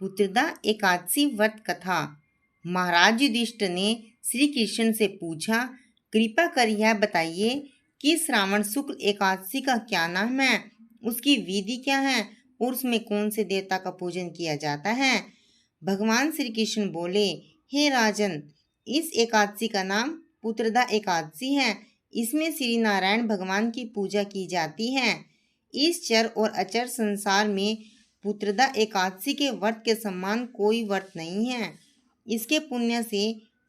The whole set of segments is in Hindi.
पुत्रदा एकादशी व्रत कथा। महाराज युधिष्ठिर ने श्री कृष्ण से पूछा, कृपा कर यह बताइए कि श्रावण शुक्ल एकादशी का क्या नाम है, उसकी विधि क्या है और उसमें कौन से देवता का पूजन किया जाता है। भगवान श्री कृष्ण बोले, हे राजन, इस एकादशी का नाम पुत्रदा एकादशी है। इसमें श्री नारायण भगवान की पूजा की जाती है। इस चर और अचर संसार में पुत्रदा एकादशी के व्रत के समान कोई व्रत नहीं है। इसके पुण्य से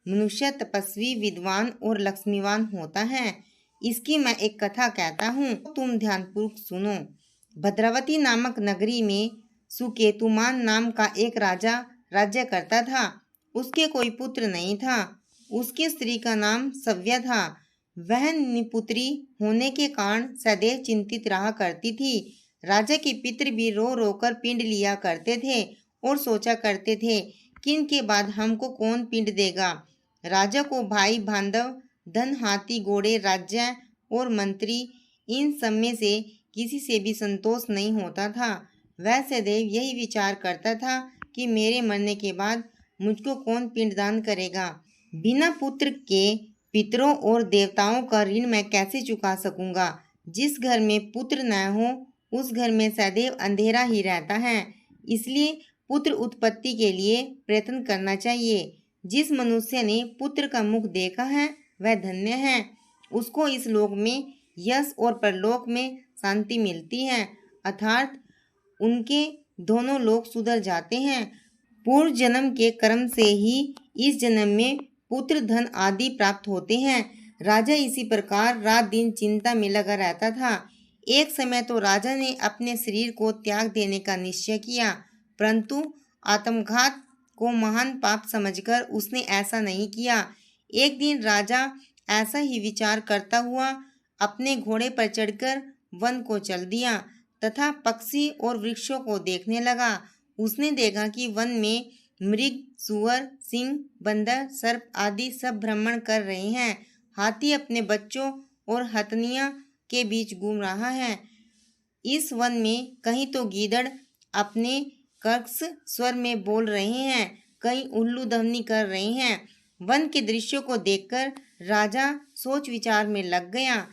मनुष्य तपस्वी, विद्वान और लक्ष्मीवान होता है। इसकी मैं एक कथा कहता हूँ, तुम ध्यानपूर्वक सुनो। भद्रावती नामक नगरी में सुकेतुमान नाम का एक राजा राज्य करता था। उसके कोई पुत्र नहीं था। उसकी स्त्री का नाम सव्या था। वह निपुत्री होने के कारण सदैव चिंतित रहा करती थी। राजा के पितृ भी रो रो कर पिंड लिया करते थे और सोचा करते थे कि इनके बाद हमको कौन पिंड देगा। राजा को भाई बांधव, धन, हाथी घोड़े, राज्य और मंत्री, इन सब में से किसी से भी संतोष नहीं होता था। वह सदैव यही विचार करता था कि मेरे मरने के बाद मुझको कौन पिंडदान करेगा। बिना पुत्र के पितरों और देवताओं का ऋण मैं कैसे चुका सकूंगा। जिस घर में पुत्र न हो उस घर में सदैव अंधेरा ही रहता है। इसलिए पुत्र उत्पत्ति के लिए प्रयत्न करना चाहिए। जिस मनुष्य ने पुत्र का मुख देखा है वह धन्य है। उसको इस लोक में यश और परलोक में शांति मिलती है, अर्थात उनके दोनों लोक सुधर जाते हैं। पूर्व जन्म के कर्म से ही इस जन्म में पुत्र, धन आदि प्राप्त होते हैं। राजा इसी प्रकार रात दिन चिंता में लगा रहता था। एक समय तो राजा ने अपने शरीर को त्याग देने का निश्चय किया, परंतु आत्मघात को महान पाप समझकर उसने ऐसा नहीं किया। एक दिन राजा ऐसा ही विचार करता हुआ अपने घोड़े पर चढ़कर वन को चल दिया तथा पक्षी और वृक्षों को देखने लगा। उसने देखा कि वन में मृग, सुअर, सिंह, बंदर, सर्प आदि सब भ्रमण कर रहे हैं। हाथी अपने बच्चों और हथनिया के बीच घूम रहा है। इस वन में कहीं तो गीदड़ अपने कर्कश स्वर में बोल रहे हैं, कहीं उल्लू ध्वनि कर रहे हैं। वन के दृश्यों को देखकर राजा सोच विचार में लग गया।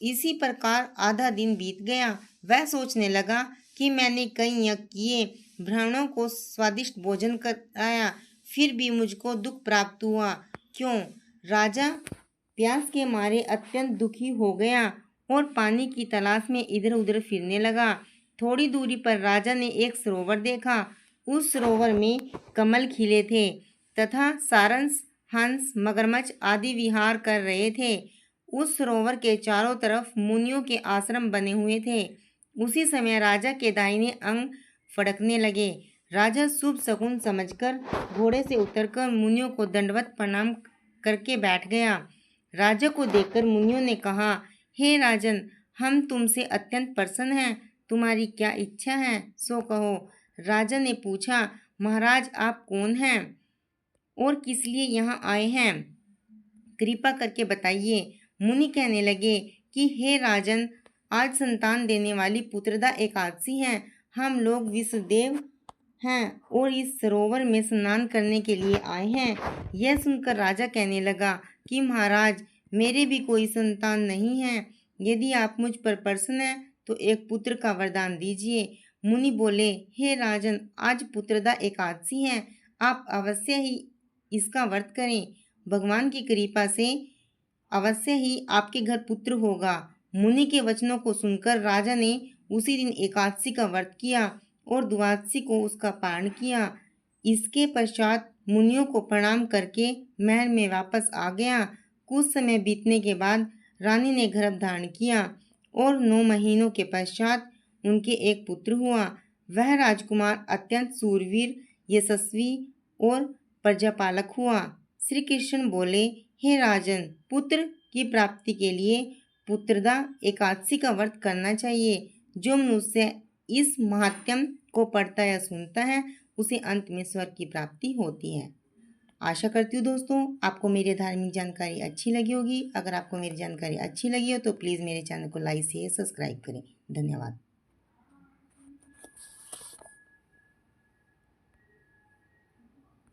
इसी प्रकार आधा दिन बीत गया। वह सोचने लगा कि मैंने कई यज्ञ किए, ब्राह्मणों को स्वादिष्ट भोजन कराया, फिर भी मुझको दुख प्राप्त हुआ। क्यों? राजा प्यास के मारे अत्यंत दुखी हो गया और पानी की तलाश में इधर उधर फिरने लगा। थोड़ी दूरी पर राजा ने एक सरोवर देखा। उस सरोवर में कमल खिले थे तथा सारंश, हंस, मगरमच्छ आदि विहार कर रहे थे। उस सरोवर के चारों तरफ मुनियों के आश्रम बने हुए थे। उसी समय राजा के दाहिने अंग फड़कने लगे। राजा शुभ शकुन समझकर घोड़े से उतरकर मुनियों को दंडवत प्रणाम करके बैठ गया। राजा को देखकर मुनियों ने कहा, हे राजन, हम तुमसे अत्यंत प्रसन्न हैं। तुम्हारी क्या इच्छा है सो कहो। राजा ने पूछा, महाराज आप कौन हैं और किस लिए यहाँ आए हैं, कृपा करके बताइए। मुनि कहने लगे कि हे राजन, आज संतान देने वाली पुत्रदा एकादशी है। हम लोग विश्वदेव हैं और इस सरोवर में स्नान करने के लिए आए हैं। यह सुनकर राजा कहने लगा कि महाराज, मेरे भी कोई संतान नहीं है। यदि आप मुझ पर प्रसन्न हैं तो एक पुत्र का वरदान दीजिए। मुनि बोले, हे राजन, आज पुत्रदा एकादशी है, आप अवश्य ही इसका व्रत करें। भगवान की कृपा से अवश्य ही आपके घर पुत्र होगा। मुनि के वचनों को सुनकर राजा ने उसी दिन एकादशी का व्रत किया और द्वादशी को उसका पारण किया। इसके पश्चात मुनियों को प्रणाम करके महल में वापस आ गया। कुछ समय बीतने के बाद रानी ने गर्भ धारण किया और 9 महीनों के पश्चात उनके एक पुत्र हुआ। वह राजकुमार अत्यंत सूरवीर, यशस्वी और प्रजापालक हुआ। श्री कृष्ण बोले, हे राजन, पुत्र की प्राप्ति के लिए पुत्रदा एकादशी का व्रत करना चाहिए। जो मनुष्य इस महात्म्य को पढ़ता या सुनता है उसे अंत में स्वर्ग की प्राप्ति होती है। आशा करती हूँ दोस्तों आपको मेरी धार्मिक जानकारी अच्छी लगी होगी। अगर आपको मेरी जानकारी अच्छी लगी हो तो प्लीज़ मेरे चैनल को लाइक शेयर सब्सक्राइब करें। धन्यवाद।